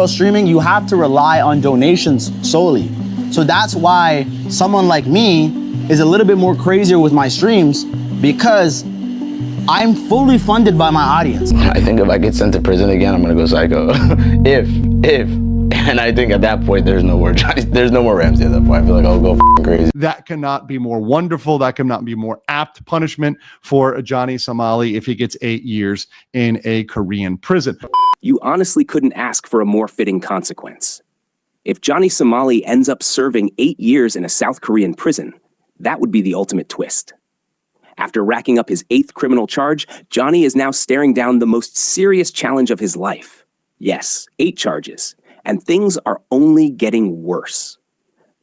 world streaming, you have to rely on donations solely. So that's why someone like me is a little bit more crazier with my streams, because I'm fully funded by my audience. I think if I get sent to prison again, I'm gonna go psycho. And I think at that point, there's no more Ramsey at that point. I feel like I'll go crazy. That cannot be more wonderful. That cannot be more apt punishment for Johnny Somali if he gets 8 years in a Korean prison. You honestly couldn't ask for a more fitting consequence. If Johnny Somali ends up serving 8 years in a South Korean prison, that would be the ultimate twist. After racking up his 8th criminal charge, Johnny is now staring down the most serious challenge of his life. Yes, 8 charges. And things are only getting worse.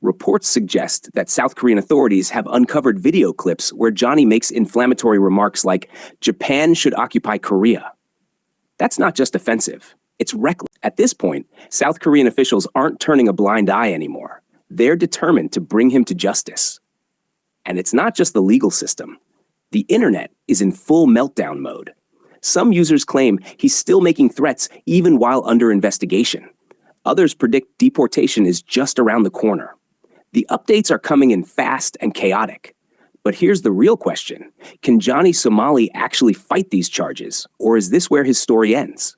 Reports suggest that South Korean authorities have uncovered video clips where Johnny makes inflammatory remarks like, "Japan should occupy Korea." That's not just offensive, it's reckless. At this point, South Korean officials aren't turning a blind eye anymore. They're determined to bring him to justice. And it's not just the legal system. The internet is in full meltdown mode. Some users claim he's still making threats even while under investigation. Others predict deportation is just around the corner. The updates are coming in fast and chaotic. But here's the real question. Can Johnny Somali actually fight these charges, or is this where his story ends?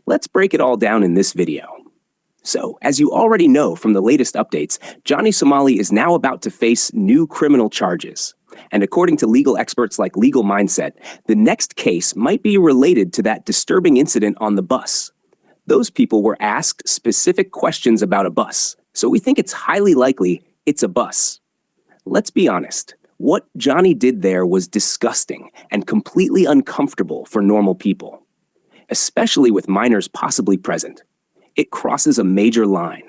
Let's break it all down in this video. So, as you already know from the latest updates, Johnny Somali is now about to face new criminal charges. And according to legal experts like Legal Mindset, the next case might be related to that disturbing incident on the bus. Those people were asked specific questions about a bus, so we think it's highly likely it's a bus. Let's be honest, what Johnny did there was disgusting and completely uncomfortable for normal people, especially with minors possibly present. It crosses a major line.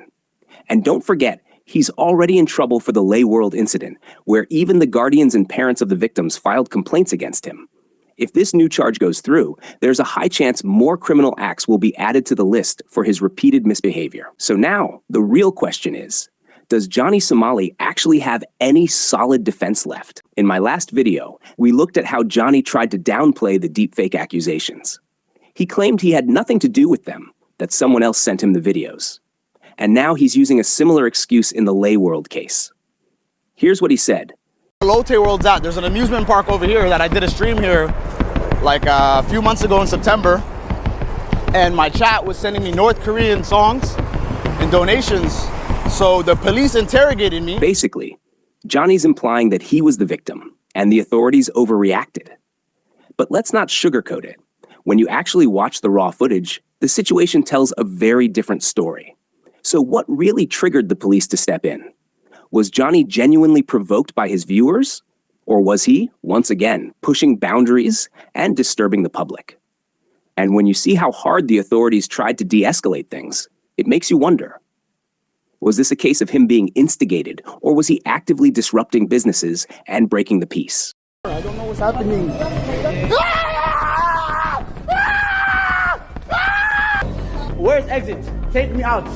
And don't forget, he's already in trouble for the Lay World incident, where even the guardians and parents of the victims filed complaints against him. If this new charge goes through, there's a high chance more criminal acts will be added to the list for his repeated misbehavior. So now, the real question is, does Johnny Somali actually have any solid defense left? In my last video, we looked at how Johnny tried to downplay the deepfake accusations. He claimed he had nothing to do with them, that someone else sent him the videos. And now he's using a similar excuse in the Lay World case. Here's what he said. Lotte World's at. There's an amusement park over here that I did a stream here like a few months ago in September. And my chat was sending me North Korean songs and donations. So the police interrogated me. Basically, Johnny's implying that he was the victim and the authorities overreacted. But let's not sugarcoat it. When you actually watch the raw footage, the situation tells a very different story. So what really triggered the police to step in? Was Johnny genuinely provoked by his viewers? Or was he, once again, pushing boundaries and disturbing the public? And when you see how hard the authorities tried to de-escalate things, it makes you wonder. Was this a case of him being instigated, or was he actively disrupting businesses and breaking the peace? I don't know what's happening. Where's exit? Take me out.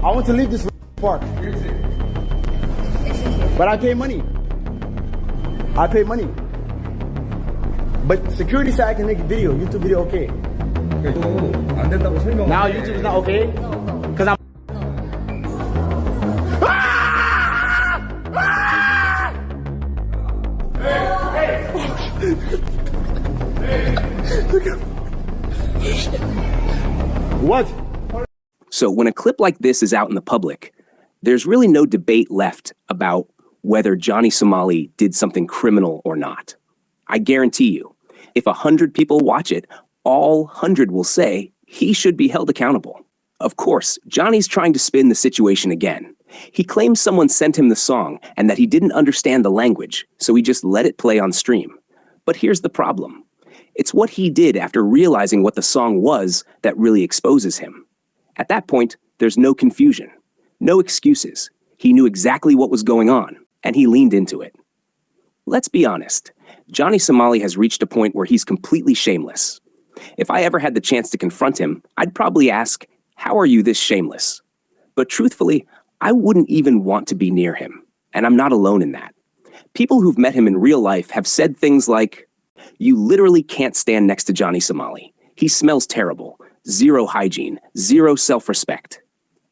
I want to leave this park. But I pay money. I pay money. But security said I can make a video, YouTube video, okay. Now YouTube is not okay? Because I'm... What? So when a clip like this is out in the public, there's really no debate left about whether Johnny Somali did something criminal or not. I guarantee you, if 100 people watch it, all 100 will say he should be held accountable. Of course, Johnny's trying to spin the situation again. He claims someone sent him the song and that he didn't understand the language, so he just let it play on stream. But here's the problem. It's what he did after realizing what the song was that really exposes him. At that point, there's no confusion, no excuses. He knew exactly what was going on, and he leaned into it. Let's be honest, Johnny Somali has reached a point where he's completely shameless. If I ever had the chance to confront him, I'd probably ask, "How are you this shameless?" But truthfully, I wouldn't even want to be near him, and I'm not alone in that. People who've met him in real life have said things like, "You literally can't stand next to Johnny Somali. He smells terrible. zero hygiene, zero self-respect.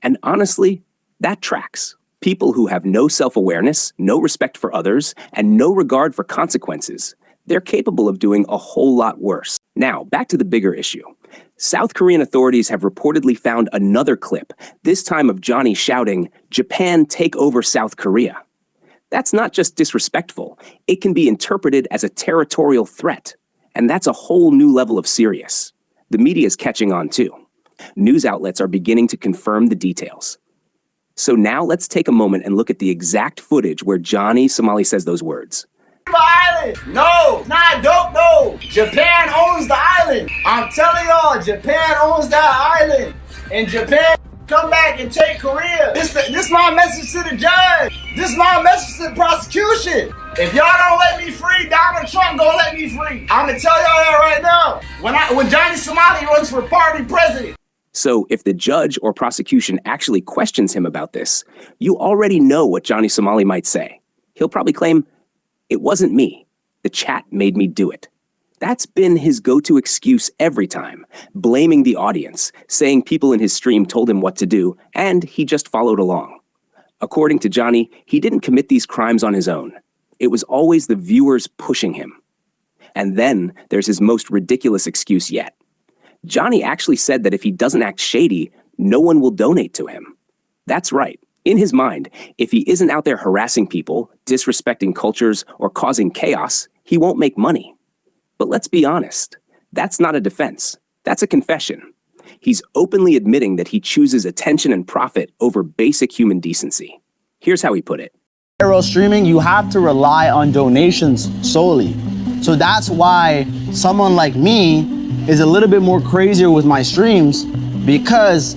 And honestly, that tracks. People who have no self-awareness, no respect for others, and no regard for consequences, they're capable of doing a whole lot worse. Now, back to the bigger issue. South Korean authorities have reportedly found another clip, this time of Johnny shouting, "Japan, take over South Korea." That's not just disrespectful, it can be interpreted as a territorial threat. And that's a whole new level of serious. The media is catching on too. News outlets are beginning to confirm the details. So now let's take a moment and look at the exact footage where Johnny Somali says those words. Island. No, not dope, no. Japan owns the island. I'm telling y'all, Japan owns that island. And Japan come back and take Korea. This my message to the judge. This my message to the prosecution. If y'all don't let me free, Donald Trump gonna let me free. I'm gonna tell y'all that right now. When Johnny Somali runs for party president. So if the judge or prosecution actually questions him about this, you already know what Johnny Somali might say. He'll probably claim, "It wasn't me. The chat made me do it." That's been his go-to excuse every time, blaming the audience, saying people in his stream told him what to do, and he just followed along. According to Johnny, he didn't commit these crimes on his own. It was always the viewers pushing him. And then there's his most ridiculous excuse yet. Johnny actually said that if he doesn't act shady, no one will donate to him. That's right. In his mind, if he isn't out there harassing people, disrespecting cultures, or causing chaos, he won't make money. But let's be honest, that's not a defense. That's a confession. He's openly admitting that he chooses attention and profit over basic human decency. Here's how he put it. IRL streaming, you have to rely on donations solely. So that's why someone like me is a little bit more crazier with my streams, because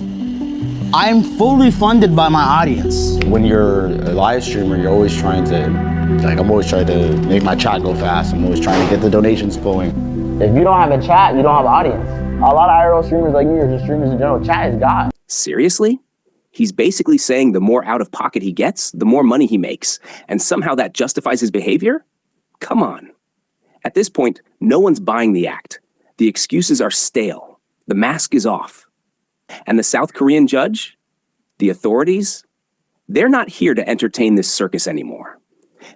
I'm fully funded by my audience. When you're a live streamer, you're always trying to, I'm always trying to make my chat go fast. I'm always trying to get the donations going. If you don't have a chat, you don't have an audience. A lot of IRL streamers like me, or just streamers in general, chat is God. Seriously? He's basically saying the more out of pocket he gets, the more money he makes, and somehow that justifies his behavior? Come on. At this point, no one's buying the act. The excuses are stale. The mask is off. And the South Korean judge? The authorities? They're not here to entertain this circus anymore.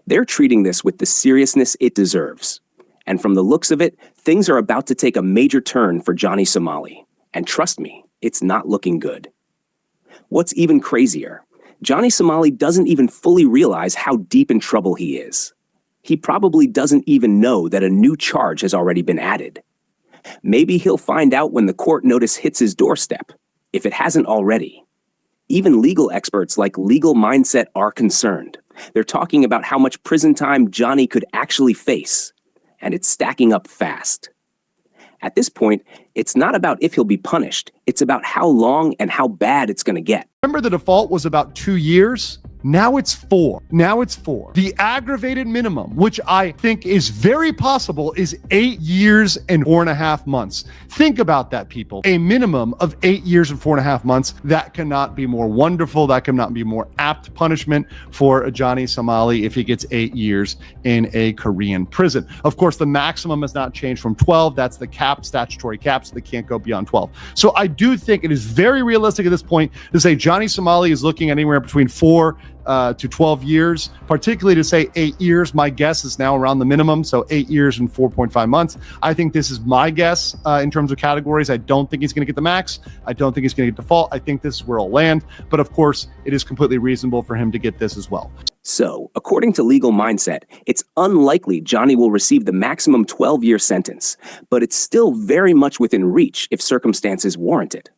They're treating this with the seriousness it deserves. And from the looks of it, things are about to take a major turn for Johnny Somali. And trust me, it's not looking good. What's even crazier, Johnny Somali doesn't even fully realize how deep in trouble he is. He probably doesn't even know that a new charge has already been added. Maybe he'll find out when the court notice hits his doorstep, if it hasn't already. Even legal experts like Legal Mindset are concerned. They're talking about how much prison time Johnny could actually face, and it's stacking up fast. At this point, it's not about if he'll be punished, it's about how long and how bad it's going to get. Remember, the default was about 2 years? Now it's 4. Now it's 4. The aggravated minimum, which I think is very possible, is 8 years and 4.5 months. Think about that, people. A minimum of 8 years and 4.5 months. That cannot be more wonderful. That cannot be more apt punishment for Johnny Somali if he gets 8 years in a Korean prison. Of course, the maximum has not changed from 12. That's the cap, statutory cap, so they can't go beyond 12. So I do think it is very realistic at this point to say Johnny Somali is looking anywhere between 4 to 12 years, particularly to say 8 years. My guess is now around the minimum, so 8 years and 4.5 months. I think this is my guess in terms of categories. I don't think he's going to get the max. I don't think he's going to get default. I think this is where it'll land, but of course, it is completely reasonable for him to get this as well. So, according to Legal Mindset, it's unlikely Johnny will receive the maximum 12-year sentence, but it's still very much within reach if circumstances warrant it.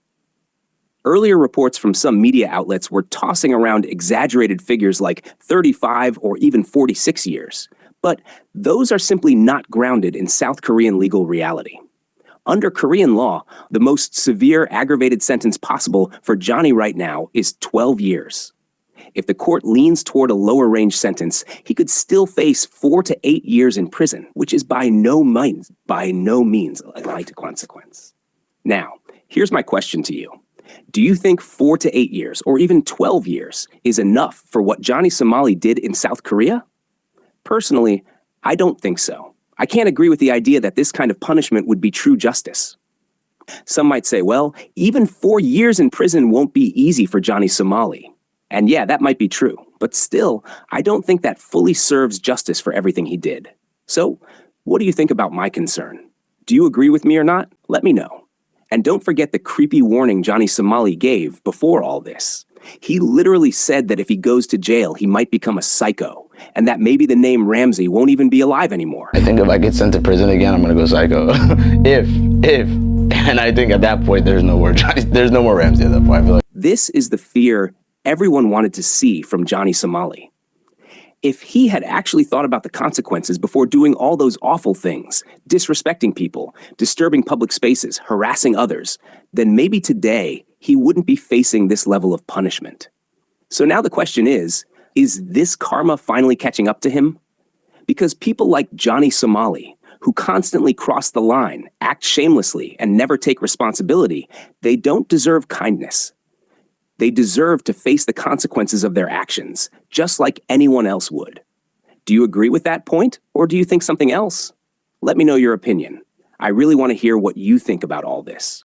Earlier reports from some media outlets were tossing around exaggerated figures like 35 or even 46 years, but those are simply not grounded in South Korean legal reality. Under Korean law, the most severe aggravated sentence possible for Johnny right now is 12 years. If the court leans toward a lower range sentence, he could still face 4 to 8 years in prison, which is by no means a light consequence. Now, here's my question to you. Do you think 4 to 8 years, or even 12 years, is enough for what Johnny Somali did in South Korea? Personally, I don't think so. I can't agree with the idea that this kind of punishment would be true justice. Some might say, well, even 4 years in prison won't be easy for Johnny Somali. And yeah, that might be true. But still, I don't think that fully serves justice for everything he did. So, what do you think about my concern? Do you agree with me or not? Let me know. And don't forget the creepy warning Johnny Somali gave before all this. He literally said that if he goes to jail, he might become a psycho, and that maybe the name Ramsey won't even be alive anymore. I think if I get sent to prison again, I'm gonna go psycho. And I think at that point, there's no more Ramsey at that point. I feel like This is the fear everyone wanted to see from Johnny Somali. If he had actually thought about the consequences before doing all those awful things, disrespecting people, disturbing public spaces, harassing others, then maybe today he wouldn't be facing this level of punishment. So now the question is this karma finally catching up to him? Because people like Johnny Somali, who constantly cross the line, act shamelessly, and never take responsibility, they don't deserve kindness. They deserve to face the consequences of their actions, just like anyone else would. Do you agree with that point, or do you think something else? Let me know your opinion. I really want to hear what you think about all this.